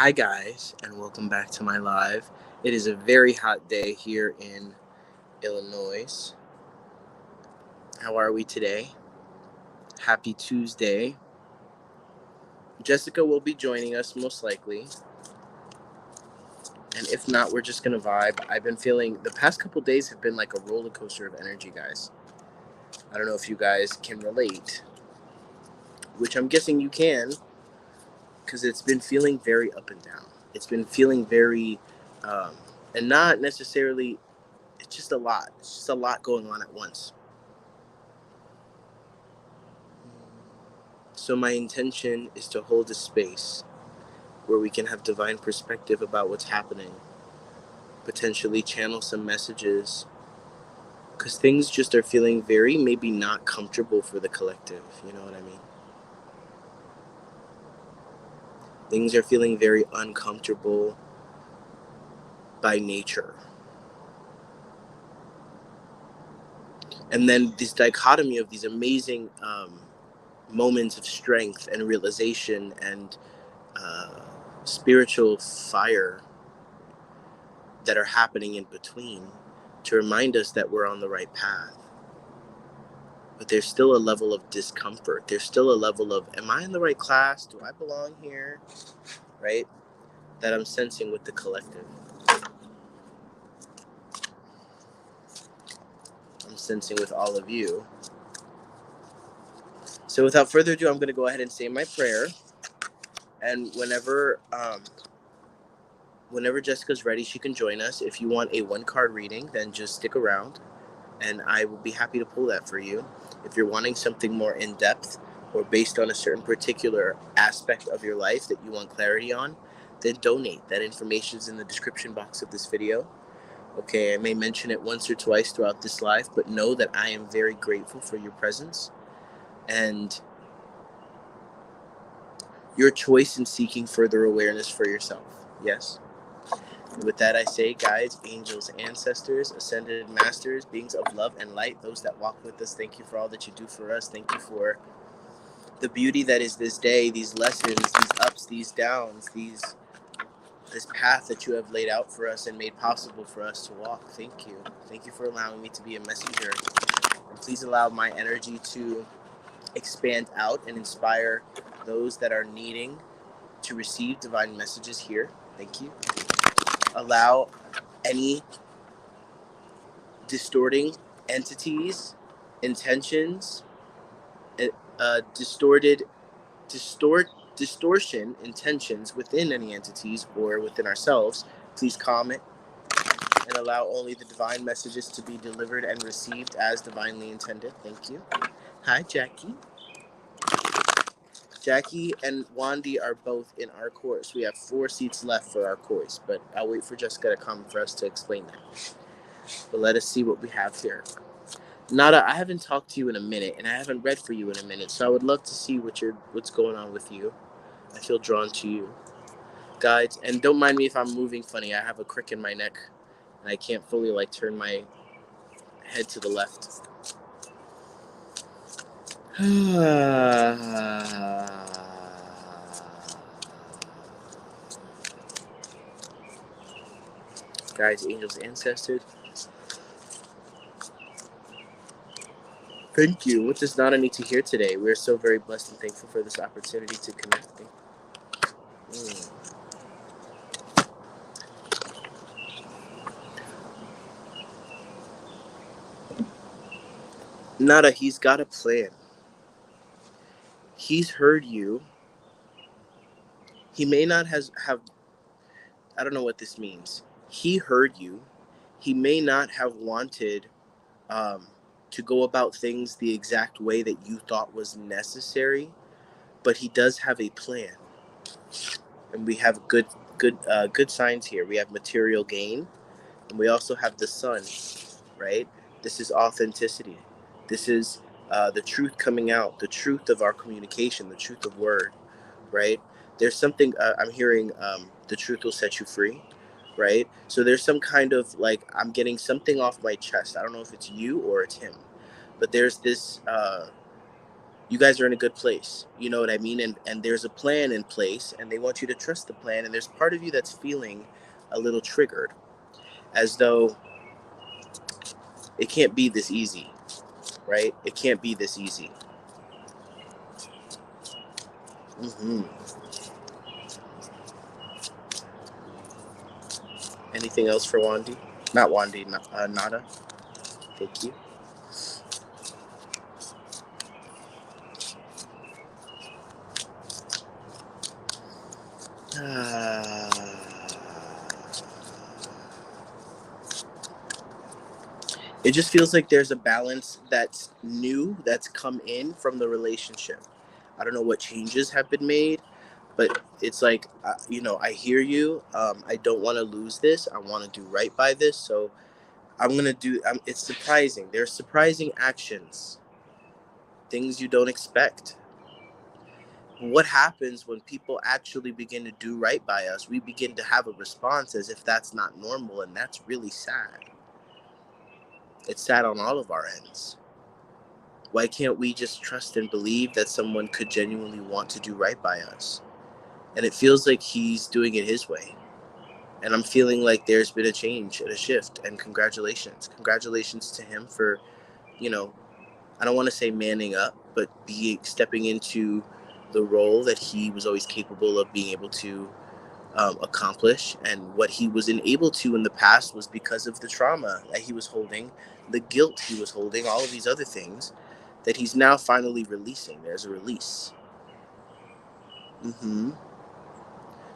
Hi guys, and welcome back to my live. It is a very hot day here in Illinois. How are we today? Happy Tuesday. Jessica will be joining us most likely. And if not, we're just gonna vibe. I've been feeling the past couple days have been like a roller coaster of energy, guys. I don't know if you guys can relate, which I'm guessing you can, because it's been feeling very up and down. It's been feeling very, um, and not necessarily. It's just a lot. It's just a lot going on at once. So my intention is to hold a space where we can have divine perspective about what's happening, potentially channel some messages, because things just are feeling very maybe not comfortable for the collective, you know what I mean? Things are feeling very uncomfortable by nature. And then this dichotomy of these amazing moments of strength and realization and uh, spiritual fire that are happening in between to remind us that we're on the right path. But there's still a level of discomfort. There's still a level of, am I in the right class? Do I belong here? Right? That I'm sensing with the collective. I'm sensing with all of you. So without further ado, I'm going to go ahead and say my prayer. And whenever Jessica's ready, she can join us. If you want a one-card reading, then just stick around, and I will be happy to pull that for you. If you're wanting something more in-depth or based on a certain particular aspect of your life that you want clarity on, then donate. That information is in the description box of this video. Okay, I may mention it once or twice throughout this live, but know that I am very grateful for your presence and your choice in seeking further awareness for yourself. Yes? And with that, I say, guides, angels, ancestors, ascended masters, beings of love and light, those that walk with us, thank you for all that you do for us. Thank you for the beauty that is this day, these lessons, these ups, these downs, this path that you have laid out for us and made possible for us to walk. Thank you. Thank you for allowing me to be a messenger. And please allow my energy to expand out and inspire those that are needing to receive divine messages here. Thank you. Allow any distorting entities, intentions, distortion intentions within any entities or within ourselves, please calm it and allow only the divine messages to be delivered and received as divinely intended. Thank you. Hi, Jackie. Jackie and Wandy are both in our course. We have 4 seats left for our course, but I'll wait for Jessica to come for us to explain that. But let us see what we have here. Nada, I haven't talked to you in a minute, and I haven't read for you in a minute, so I would love to see what's going on with you. I feel drawn to you. Guides, and don't mind me if I'm moving funny. I have a crick in my neck, and I can't fully turn my head to the left. Guides, angels, ancestors, thank you. What does Nana need to hear today? We're so very blessed and thankful for this opportunity to connect. Nada, he's got a plan. He's heard you. He may not have I don't know what this means. He heard you. He may not have wanted um, to go about things the exact way that you thought was necessary, but he does have a plan, and we have good signs here. We have material gain, and we also have the sun, right? This is authenticity. This is the truth coming out, the truth of our communication, the truth of word, right? There's something I'm hearing. The truth will set you free, right? So there's some kind of I'm getting something off my chest. I don't know if it's you or it's him, but there's this You guys are in a good place. You know what I mean? And there's a plan in place, and they want you to trust the plan. And there's part of you that's feeling a little triggered, as though it can't be this easy, right? It can't be this easy. Mm-hmm. Anything else for Wandy? Not Wandy, Nada. Thank you. It just feels like there's a balance that's new, that's come in from the relationship. I don't know what changes have been made, but it's like, I hear you. I don't want to lose this. I want to do right by this. So I'm going to do, it's surprising. There's surprising actions, things you don't expect. What happens when people actually begin to do right by us? We begin to have a response as if that's not normal, and that's really sad. It's sad on all of our ends. Why can't we just trust and believe that someone could genuinely want to do right by us? And it feels like he's doing it his way. And I'm feeling like there's been a change and a shift, and congratulations. Congratulations to him for, I don't want to say manning up, but stepping into the role that he was always capable of being able to accomplish. And what he was unable to in the past was because of the trauma that he was holding, the guilt he was holding, all of these other things that he's now finally releasing. There's a release. Mm-hmm.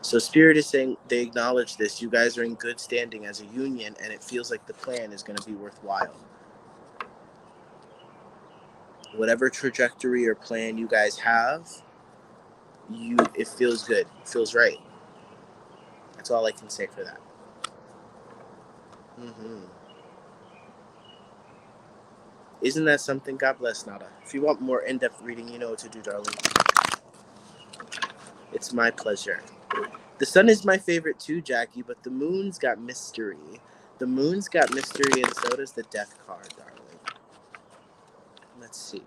So Spirit is saying they acknowledge this. You guys are in good standing as a union, and it feels like the plan is going to be worthwhile. Whatever trajectory or plan you guys have, it feels good. It feels right. That's all I can say for that. Mm-hmm. Isn't that something? God bless, Nada. If you want more in-depth reading, you know what to do, darling. It's my pleasure. The sun is my favorite too, Jackie, but the moon's got mystery. The moon's got mystery, and so does the death card, darling. Let's see.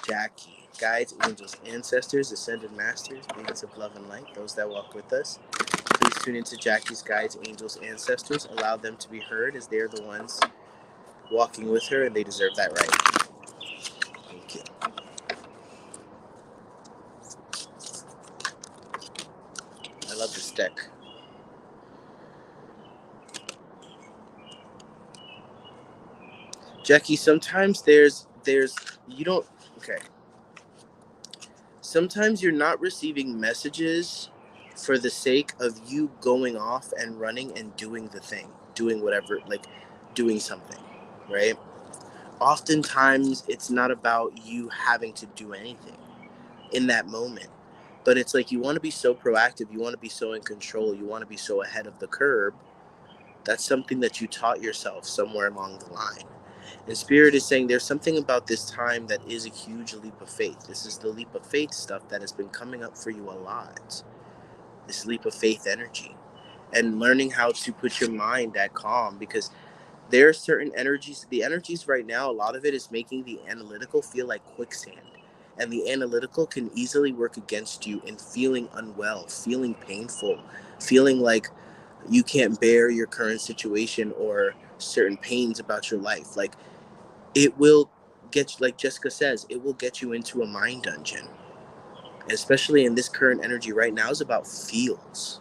Jackie. Guides, angels, ancestors, ascended masters, beings of love and light, those that walk with us. Please tune into Jackie's guides, angels, ancestors. Allow them to be heard, as they're the ones walking with her, and they deserve that right. Thank you. I love this deck. Jackie, sometimes there's you don't okay. Sometimes you're not receiving messages for the sake of you going off and running and doing the thing, doing whatever, like doing something, right? Oftentimes it's not about you having to do anything in that moment, but it's like you want to be so proactive, you want to be so in control, you want to be so ahead of the curve. That's something that you taught yourself somewhere along the line. And Spirit is saying there's something about this time that is a huge leap of faith. This is the leap of faith stuff that has been coming up for you a lot. This leap of faith energy. And learning how to put your mind at calm, because there are certain energies. The energies right now, a lot of it is making the analytical feel like quicksand. And the analytical can easily work against you in feeling unwell, feeling painful, feeling like you can't bear your current situation or certain pains about your life. Like, it will get, like Jessica says, it will get you into a mind dungeon. Especially in this current energy right now is about feels,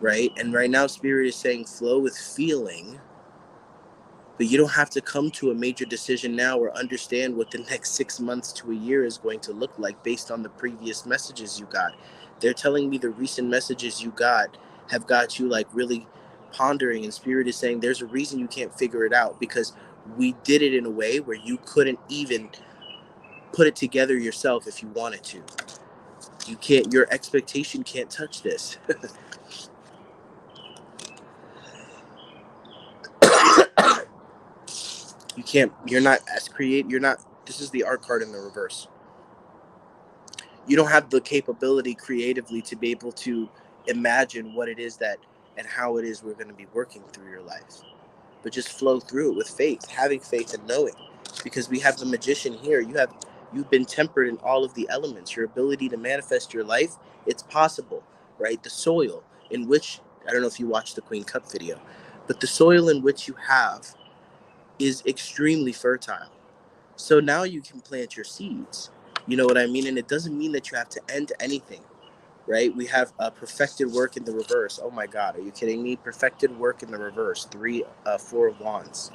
right? And right now Spirit is saying flow with feeling, but you don't have to come to a major decision now or understand what the next 6 months to a year is going to look like based on the previous messages you got. They're telling me the recent messages you got have got you like really pondering, and Spirit is saying there's a reason you can't figure it out, because we did it in a way where you couldn't even put it together yourself if you wanted to. You can't, your expectation can't touch this. You can't, you're not, this is the art card in the reverse. You don't have the capability creatively to be able to imagine what it is that and how it is we're going to be working through your life. but just flow through it with faith, having faith and knowing. Because we have the magician here. You've been tempered in all of the elements. Your ability to manifest your life, it's possible, right? The soil in which, I don't know if you watched the Queen Cup video, but the soil in which you have is extremely fertile. So now you can plant your seeds. You know what I mean? And it doesn't mean that you have to end anything, right? We have perfected work in the reverse. Oh my God, are you kidding me? Perfected work in the reverse. 4 of wands.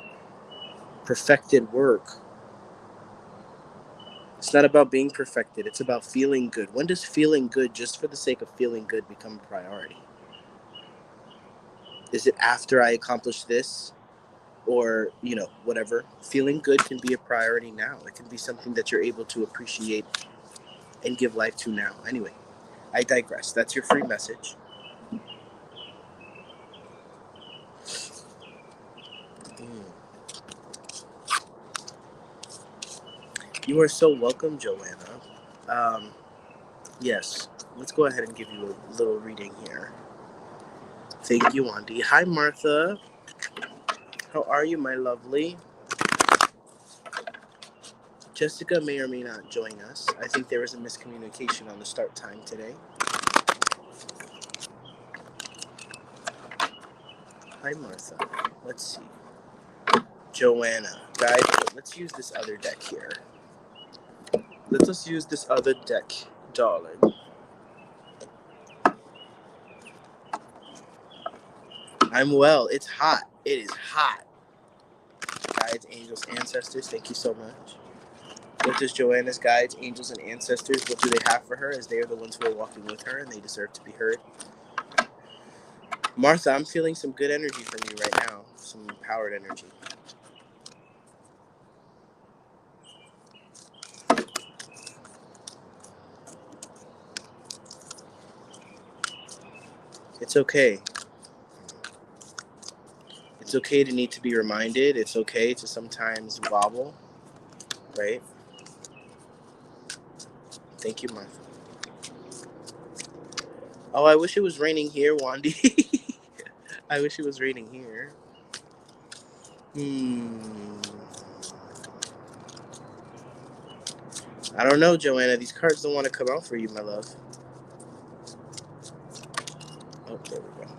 Perfected work. It's not about being perfected. It's about feeling good. When does feeling good just for the sake of feeling good become a priority? Is it after I accomplish this? Or, whatever. Feeling good can be a priority now. It can be something that you're able to appreciate and give life to now. Anyway, I digress. That's your free message. You are so welcome, Joanna. Yes, let's go ahead and give you a little reading here. Thank you, Andy. Hi, Martha. How are you, my lovely? Jessica may or may not join us. I think there was a miscommunication on the start time today. Hi, Martha. Let's see. Joanna. Guys, let's use this other deck here. Let's use this other deck, darling. I'm well. It's hot. It is hot. Guides, angels, ancestors, thank you so much. What does Joanna's guides, angels, and ancestors, what do they have for her, as they are the ones who are walking with her and they deserve to be heard? Martha, I'm feeling some good energy from you right now. Some empowered energy. It's okay. It's okay to need to be reminded. It's okay to sometimes wobble, right? Thank you, Martha. Oh, I wish it was raining here, Wandy. I wish it was raining here. I don't know, Joanna. These cards don't want to come out for you, my love. Oh, there we go.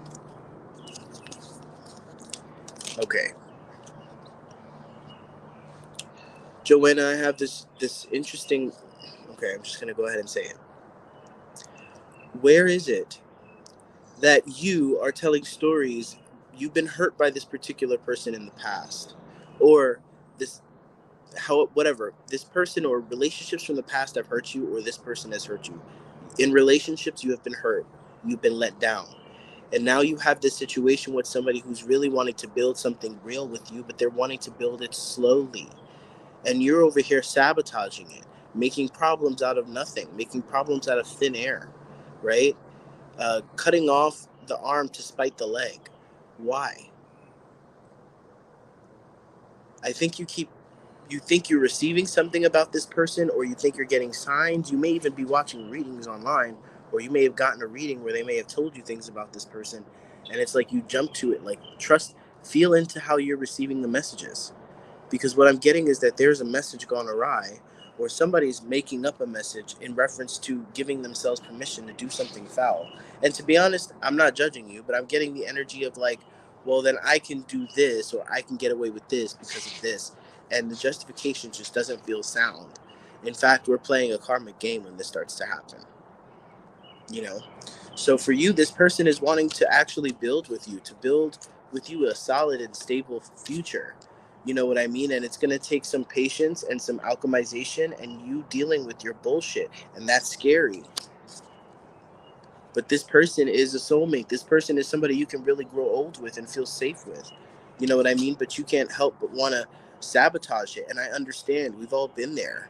Okay. Joanna, I have this interesting... Okay, I'm just going to go ahead and say it. Where is it that you are telling stories? You've been hurt by this particular person in the past, or whatever, this person or relationships from the past have hurt you, or this person has hurt you. In relationships, you have been hurt. You've been let down. And now you have this situation with somebody who's really wanting to build something real with you, but they're wanting to build it slowly. And you're over here sabotaging it, making problems out of nothing, making problems out of thin air, right? Cutting off the arm to spite the leg. Why? I think you think you're receiving something about this person, or you think you're getting signs. You may even be watching readings online, or you may have gotten a reading where they may have told you things about this person, and it's like you jump to it. Like, feel into how you're receiving the messages. Because what I'm getting is that there's a message gone awry, or somebody's making up a message in reference to giving themselves permission to do something foul. And to be honest, I'm not judging you, but I'm getting the energy of like, well, then I can do this, or I can get away with this because of this. And the justification just doesn't feel sound. In fact, we're playing a karmic game when this starts to happen. So for you, this person is wanting to actually build with you, a solid and stable future. You know what I mean? And it's going to take some patience and some alchemization and you dealing with your bullshit. And that's scary. But this person is a soulmate. This person is somebody you can really grow old with and feel safe with. You know what I mean? But you can't help but want to sabotage it. And I understand. We've all been there.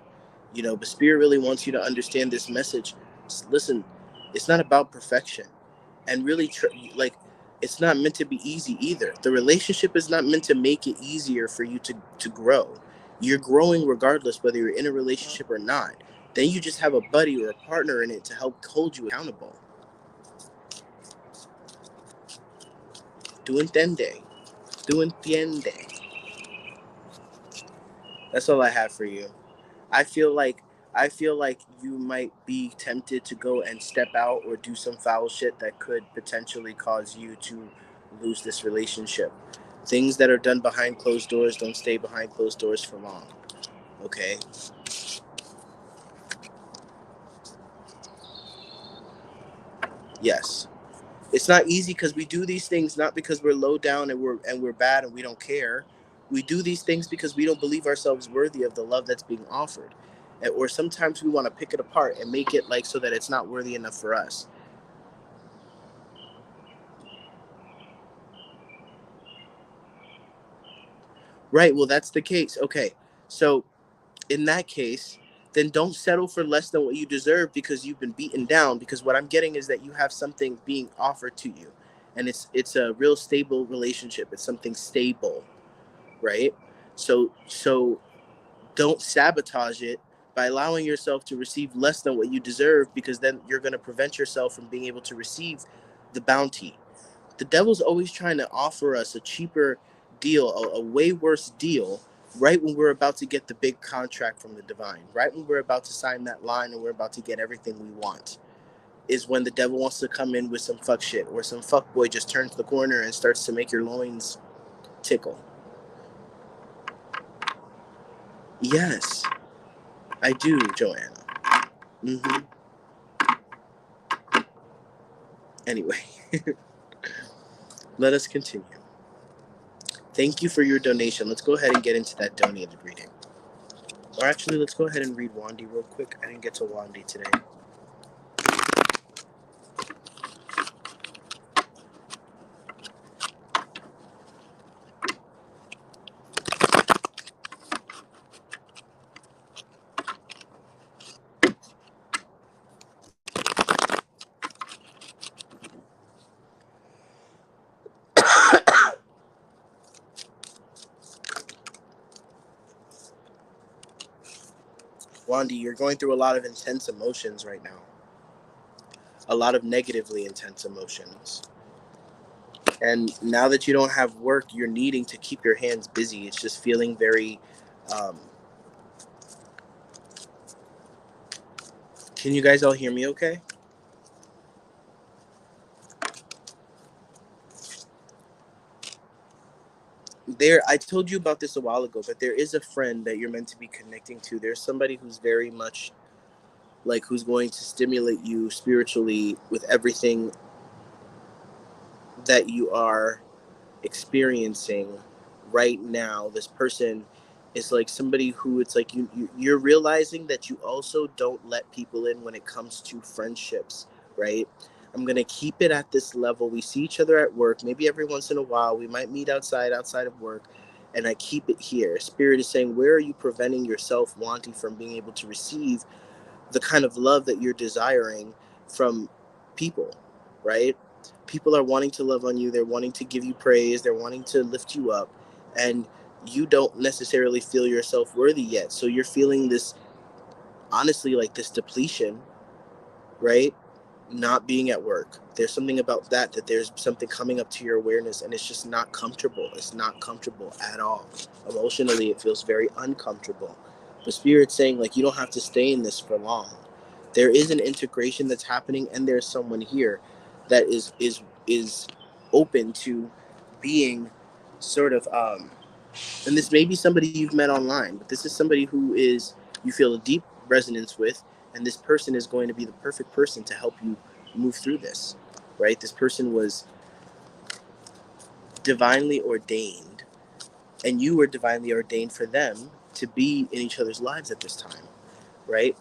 But Spirit really wants you to understand this message. Listen, it's not about perfection. And really, it's not meant to be easy either. The relationship is not meant to make it easier for you to grow. You're growing regardless whether you're in a relationship or not. Then you just have a buddy or a partner in it to help hold you accountable. ¿Tú entiendes? ¿Tú entiendes? That's all I have for you. I feel like you might be tempted to go and step out or do some foul shit that could potentially cause you to lose this relationship. Things that are done behind closed doors don't stay behind closed doors for long. Okay? Yes. It's not easy because we do these things not because we're low down and we're bad and we don't care. We do these things because we don't believe ourselves worthy of the love that's being offered. Or sometimes we want to pick it apart and make it like so that it's not worthy enough for us. Right, well that's the case. Okay. So in that case, then don't settle for less than what you deserve because you've been beaten down. Because what I'm getting is that you have something being offered to you, and it's a real stable relationship. It's something stable, right? So don't sabotage it by allowing yourself to receive less than what you deserve, because then you're going to prevent yourself from being able to receive the bounty. The devil's always trying to offer us a cheaper deal, a way worse deal, right when we're about to get the big contract from the divine, right when we're about to sign that line and we're about to get everything we want, is when the devil wants to come in with some fuck shit, or some fuck boy just turns the corner and starts to make your loins tickle. Yes, I do, Joanna. Mm-hmm. Anyway, let us continue. Thank you for your donation. Let's go ahead and get into that donated reading. Or actually, let's go ahead and read Wandy real quick. I didn't get to Wandy today. Wandy, you're going through a lot of intense emotions right now. A lot of negatively intense emotions. And now that you don't have work, you're needing to keep your hands busy. It's just feeling very. Um, can you guys all hear me okay? I told you about this a while ago, but there is a friend that you're meant to be connecting to. There's somebody who's very much like, who's going to stimulate you spiritually with everything that you are experiencing right now. This person is like somebody who, it's like you're realizing that you also don't let people in when it comes to friendships, right? I'm gonna keep it at this level. We see each other at work, maybe every once in a while we might meet outside of work, and I keep it here. Spirit is saying, where are you preventing yourself, wanting, from being able to receive the kind of love that you're desiring from people, right? People are wanting to love on you, they're wanting to give you praise, they're wanting to lift you up, and you don't necessarily feel yourself worthy yet. So you're feeling this, honestly, like this depletion, right? Not being at work. There's something about that there's something coming up to your awareness, and it's just not comfortable. It's not comfortable at all. Emotionally, it feels very uncomfortable. The spirit's saying, like, you don't have to stay in this for long. There is an integration that's happening, and there's someone here that is open to being sort of and this may be somebody you've met online, but this is somebody who is, you feel a deep resonance with, and this person is going to be the perfect person to help you move through this, right? This person was divinely ordained, and you were divinely ordained for them to be in each other's lives at this time, right?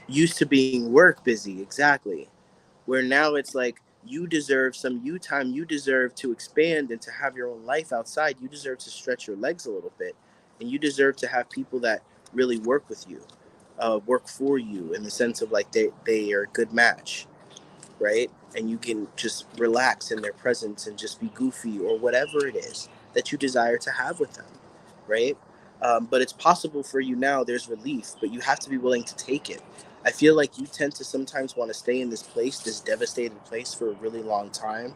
Used to being work busy, exactly. Where now it's like, you deserve some you time, you deserve to expand and to have your own life outside, you deserve to stretch your legs a little bit, and you deserve to have people that really work with you, work for you, in the sense of like they are a good match, right? And you can just relax in their presence and just be goofy or whatever it is that you desire to have with them, right? But it's possible for you now. There's relief, but you have to be willing to take it. I feel like you tend to sometimes want to stay in this place, this devastated place, for a really long time.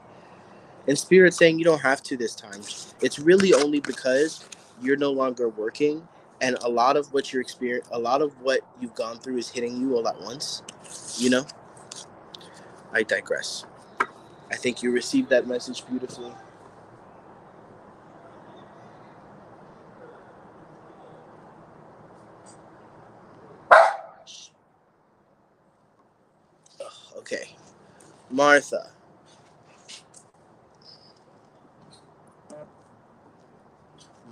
And Spirit's saying you don't have to this time. It's really only because you're no longer working, and a lot of what a lot of what you've gone through is hitting you all at once. You know? I digress. I think you received that message beautifully. Ugh, okay. Martha.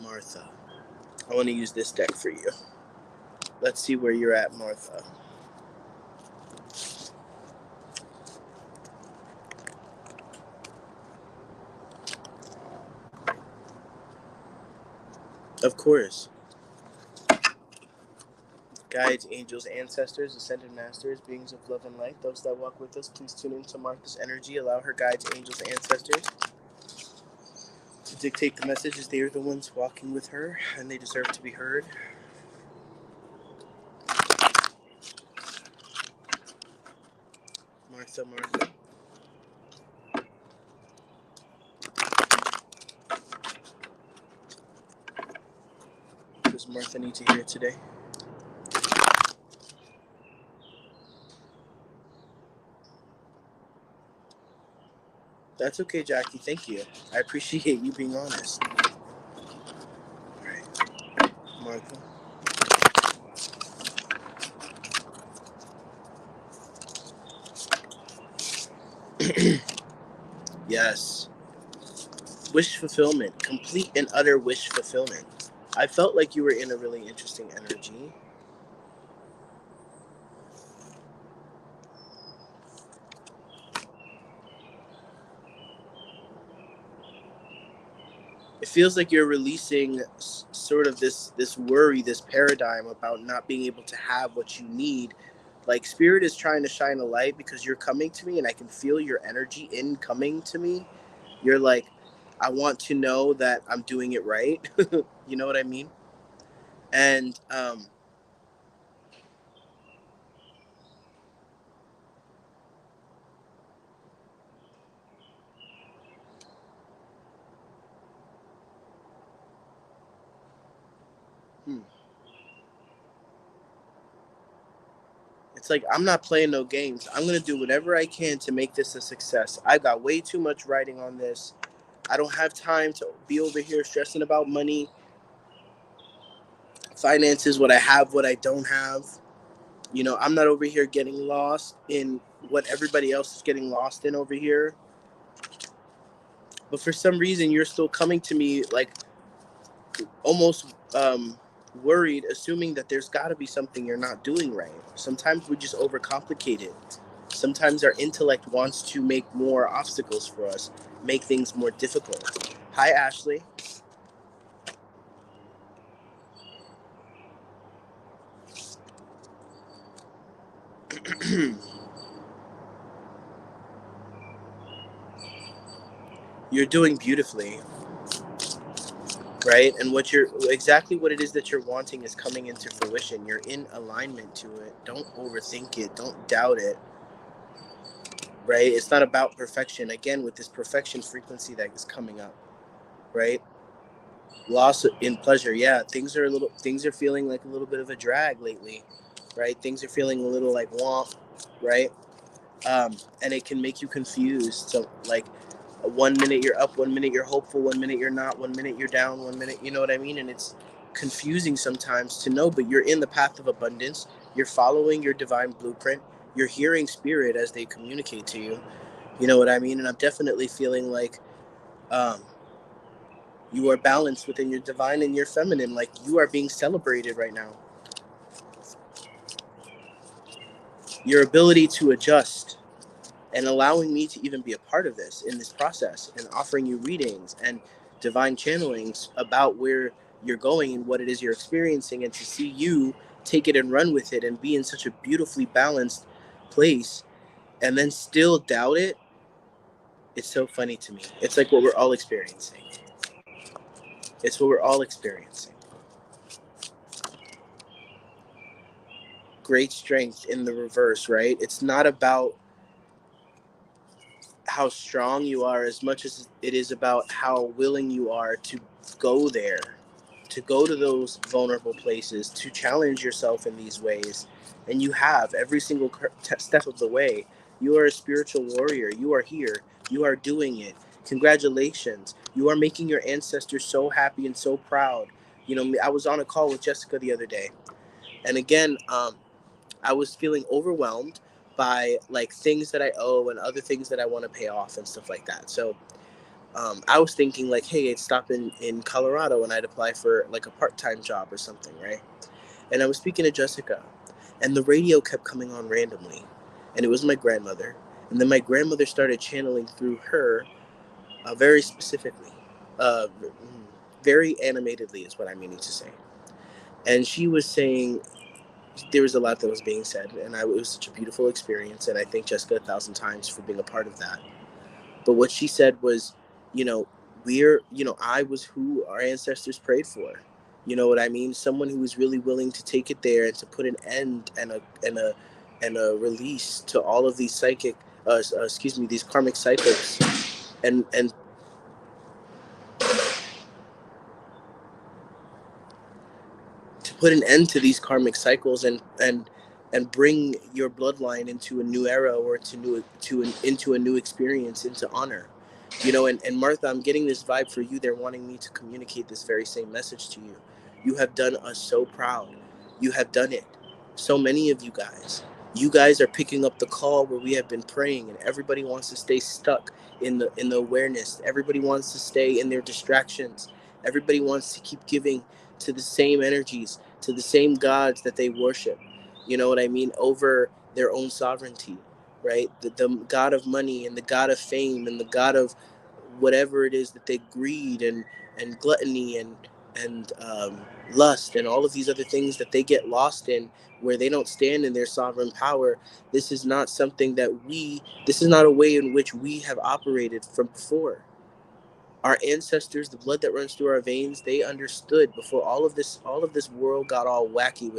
Martha. I want to use this deck for you. Let's see where you're at, Martha. Of course. Guides, angels, ancestors, ascended masters, beings of love and light, those that walk with us, please tune into Martha's energy. Allow her guides, angels, ancestors to dictate the messages. They are the ones walking with her, and they deserve to be heard. Martha, Martha. What does Martha need to hear today? That's okay, Jackie. Thank you. I appreciate you being honest. All right, Martha. Yes. Wish fulfillment. Complete and utter wish fulfillment. I felt like you were in a really interesting energy. It feels like you're releasing sort of this worry, this paradigm about not being able to have what you need. Like Spirit is trying to shine a light because you're coming to me, and I can feel your energy in coming to me. You're like, I want to know that I'm doing it right. You know what I mean? And hmm. It's like, I'm not playing no games. I'm going to do whatever I can to make this a success. I've got way too much writing on this. I don't have time to be over here stressing about money, finances, what I have, what I don't have. You know, I'm not over here getting lost in what everybody else is getting lost in over here. But for some reason, you're still coming to me like almost worried, assuming that there's got to be something you're not doing right. Sometimes we just overcomplicate it. Sometimes our intellect wants to make more obstacles for us, make things more difficult. Hi, Ashley. You're doing beautifully, right? And what you're exactly what it is that you're wanting is coming into fruition. You're in alignment to it. Don't overthink it. Don't doubt it, right? It's not about perfection. Again, with this perfection frequency that is coming up, right? Loss in pleasure. Yeah, things are feeling like a little bit of a drag lately, right? Things are feeling a little like womp, right? And it can make you confused. So like, one minute you're up, one minute you're hopeful, one minute you're not, one minute you're down, one minute, you know what I mean? And it's confusing sometimes to know, but you're in the path of abundance. You're following your divine blueprint. You're hearing Spirit as they communicate to you. You know what I mean? And I'm definitely feeling like um, you are balanced within your divine and your feminine. Like you are being celebrated right now. Your ability to adjust and allowing me to even be a part of this in this process and offering you readings and divine channelings about where you're going and what it is you're experiencing, and to see you take it and run with it and be in such a beautifully balanced place and then still doubt it. It's so funny to me. It's like what we're all experiencing. It's what we're all experiencing. great strength in the reverse, right? It's not about how strong you are as much as it is about how willing you are to go there, to go to those vulnerable places, to challenge yourself in these ways. And you have every single step of the way. You are a spiritual warrior. You are here. You are doing it. Congratulations. You are making your ancestors so happy and so proud. You know, I was on a call with Jessica the other day. And again, I was feeling overwhelmed by like things that I owe and other things that I want to pay off and stuff like that. So I was thinking like, hey, I'd stop in Colorado and I'd apply for like a part-time job or something, right? And I was speaking to Jessica, and the radio kept coming on randomly, and it was my grandmother. And then my grandmother started channeling through her very specifically, uh, very animatedly is what I'm meaning to say. And she was saying, there was a lot that was being said, and it was such a beautiful experience, and I thank Jessica 1,000 times for being a part of that. But what she said was, you know, I was who our ancestors prayed for. You know what I mean? Someone who was really willing to take it there and to put an end and a release to all of these these karmic cycles, and to put an end to these karmic cycles and bring your bloodline into a new era or into a new experience, into honor. You know, and Martha, I'm getting this vibe for you. They're wanting me to communicate this very same message to you. You have done us so proud. You have done it. So many of you guys are picking up the call where we have been praying, and everybody wants to stay stuck in the awareness. Everybody wants to stay in their distractions. Everybody wants to keep giving to the same energies, to the same gods that they worship. You know what I mean? Over their own sovereignty, right? The god of money and the god of fame and the god of whatever it is that they greed and gluttony and lust and all of these other things that they get lost in, where they don't stand in their sovereign power. This is not something that this is not a way in which we have operated from before. Our ancestors, the blood that runs through our veins, they understood before all of this world got all wacky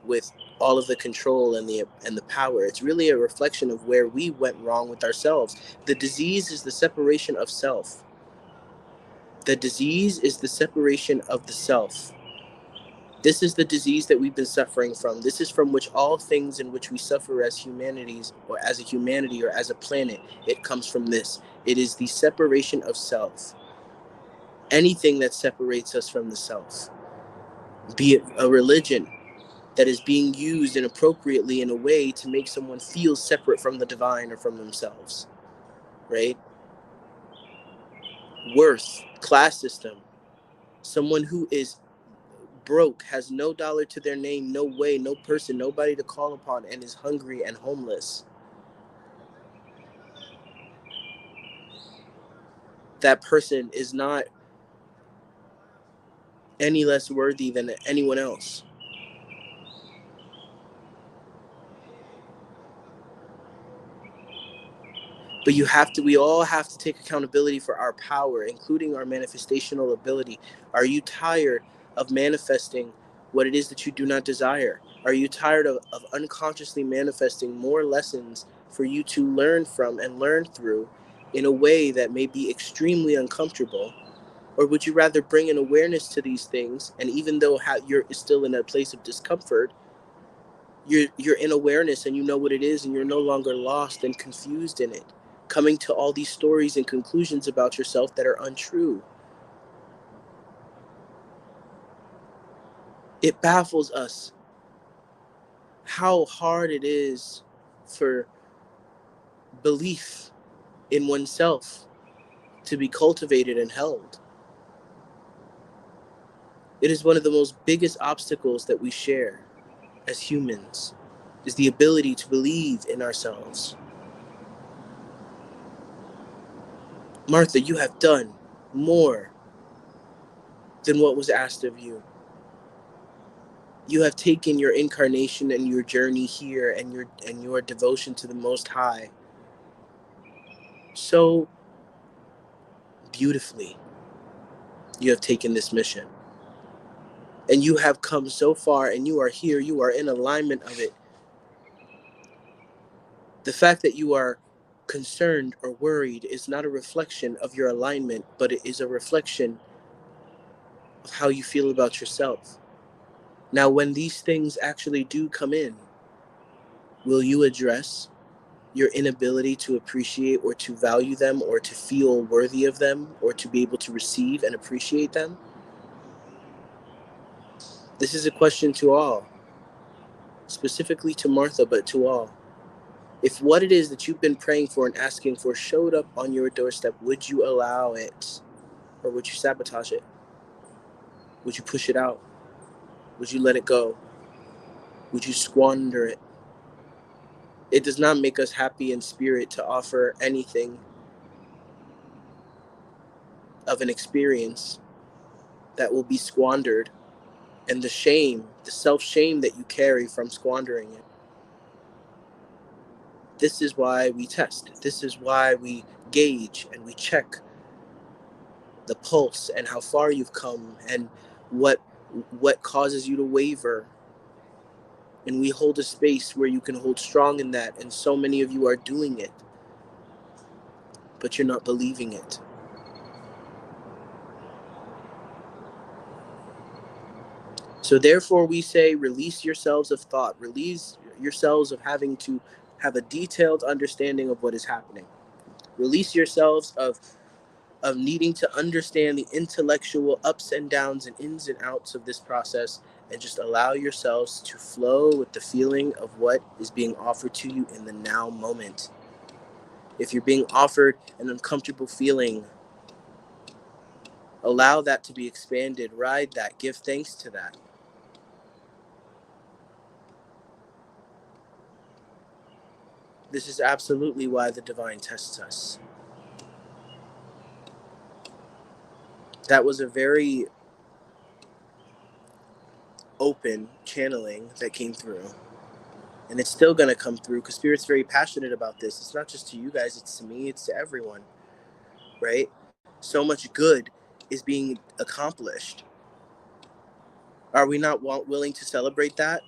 with all of the control and the power. It's really a reflection of where we went wrong with ourselves. The disease is the separation of self. The disease is the separation of the self. This is the disease that we've been suffering from. This is from which all things in which we suffer as humanities, or as a humanity, or as a planet, it comes from this. It is the separation of self. Anything that separates us from the self, be it a religion that is being used inappropriately in a way to make someone feel separate from the divine or from themselves, right? Worth, class system, someone who is broke, has no dollar to their name, no way, no person, nobody to call upon, and is hungry and homeless. That person is not any less worthy than anyone else. But we all have to take accountability for our power, including our manifestational ability. Are you tired of manifesting what it is that you do not desire? Are you tired of unconsciously manifesting more lessons for you to learn from and learn through in a way that may be extremely uncomfortable? Or would you rather bring an awareness to these things, and even though you're still in a place of discomfort, you're in awareness and you know what it is, and you're no longer lost and confused in it, coming to all these stories and conclusions about yourself that are untrue? It baffles us how hard it is for belief in oneself to be cultivated and held. It is one of the most biggest obstacles that we share as humans, is the ability to believe in ourselves. Martha, you have done more than what was asked of you. You have taken your incarnation and your journey here and your devotion to the Most High so beautifully. You have taken this mission. and you have come so far and you are here, you are in alignment of it. The fact that you are concerned or worried is not a reflection of your alignment, but it is a reflection of how you feel about yourself. Now, when these things actually do come in, will you address your inability to appreciate or to value them or to feel worthy of them or to be able to receive and appreciate them? This is a question to all, specifically to Martha, but to all. If what it is that you've been praying for and asking for showed up on your doorstep, would you allow it? Or would you sabotage it? Would you push it out? Would you let it go? Would you squander it? It does not make us happy in spirit to offer anything of an experience that will be squandered, and the shame, the self-shame that you carry from squandering it. This is why we test. This is why we gauge and we check the pulse and how far you've come and what causes you to waver. And we hold a space where you can hold strong in that, and so many of you are doing it, but you're not believing it. So therefore we say, release yourselves of thought, release yourselves of having to have a detailed understanding of what is happening. Release yourselves of needing to understand the intellectual ups and downs and ins and outs of this process, and just allow yourselves to flow with the feeling of what is being offered to you in the now moment. If you're being offered an uncomfortable feeling, allow that to be expanded, ride that, give thanks to that. This is absolutely why the divine tests us. That was a very open channeling that came through. And it's still going to come through because Spirit's very passionate about this. It's not just to you guys, it's to me, it's to everyone, right? So much good is being accomplished. Are we not willing to celebrate that?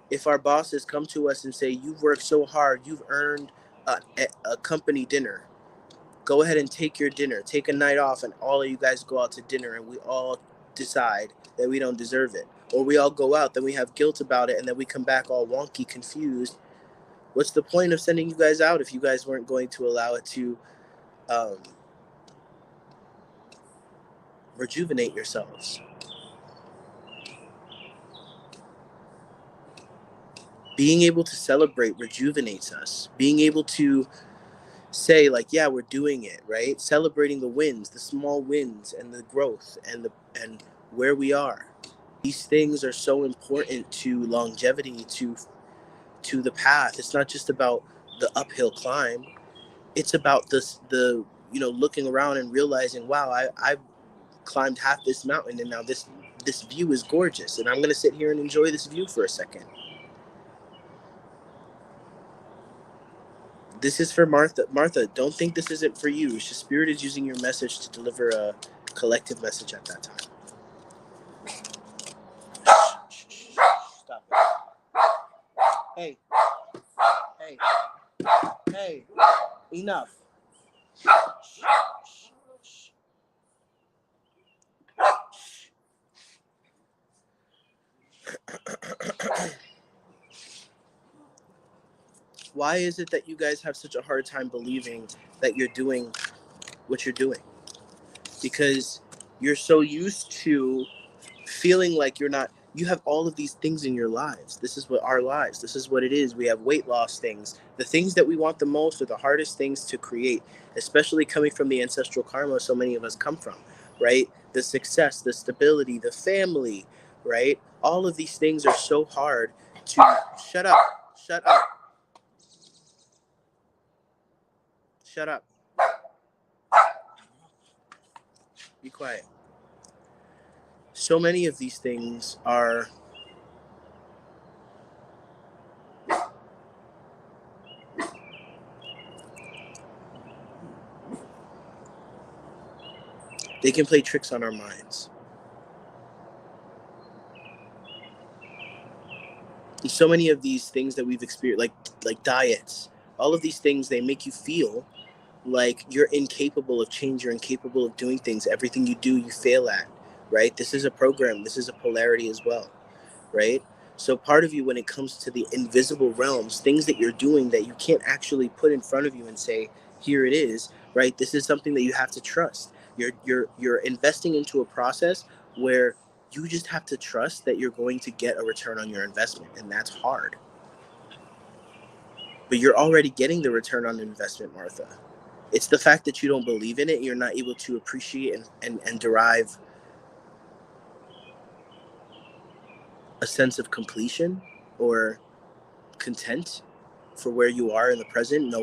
If our bosses come to us and say, you've worked so hard, you've earned a company dinner, go ahead and take your dinner, take a night off, and all of you guys go out to dinner, and we all decide that we don't deserve it. Or we all go out, then we have guilt about it, and then we come back all wonky, confused. What's the point of sending you guys out if you guys weren't going to allow it to rejuvenate yourselves? Being able to celebrate rejuvenates us. Being able to say, like, yeah, we're doing it, right? Celebrating the wins, the small wins, and the growth, and where we are. These things are so important to longevity, to the path. It's not just about the uphill climb. It's about the looking around and realizing, wow, I've climbed half this mountain, and now this view is gorgeous, and I'm going to sit here and enjoy this view for a second. This is for Martha. Martha, don't think this isn't for you. It's just Spirit is using your message to deliver a collective message at that time. Stop it. Hey, enough. Why is it that you guys have such a hard time believing that you're doing what you're doing? Because you're so used to feeling like you have all of these things in your lives. This is what our lives, this is what it is. We have weight loss things. The things that we want the most are the hardest things to create, especially coming from the ancestral karma so many of us come from, right? The success, the stability, the family, right? All of these things are so hard to... Shut up. Be quiet. So many of these things are they can play tricks on our minds. so many of these things that we've experienced, like diets, all of these things, they make you feel like you're incapable of change, you're incapable of doing things. Everything you do, you fail at, right? This is a program, this is a polarity as well, right? So part of you, when it comes to the invisible realms, things that you're doing that you can't actually put in front of you and say, here it is, right? This is something that you have to trust. You're investing into a process where you just have to trust that you're going to get a return on your investment, and that's hard. But you're already getting the return on investment, Martha. It's the fact that you don't believe in it, you're not able to appreciate and derive a sense of completion or content for where you are in the present,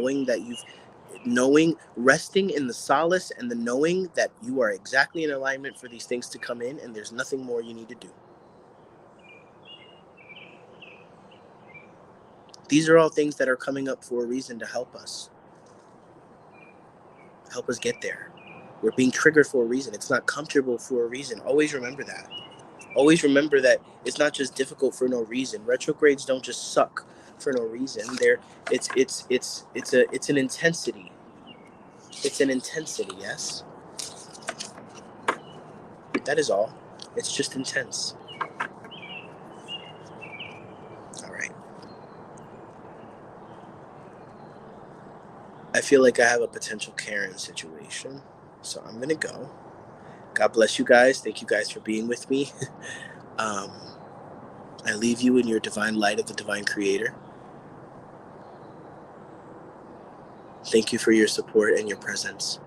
resting in the solace and the knowing that you are exactly in alignment for these things to come in, and there's nothing more you need to do. These are all things that are coming up for a reason to help us get there. We're being triggered for a reason. It's not comfortable for a reason. Always remember that. Always remember that it's not just difficult for no reason. Retrogrades don't just suck for no reason. It's an intensity. It's an intensity, yes? That is all. It's just intense. All right. I feel like I have a potential Karen situation, so I'm going to go. God bless you guys. Thank you guys for being with me. I leave you in your divine light of the divine creator. Thank you for your support and your presence.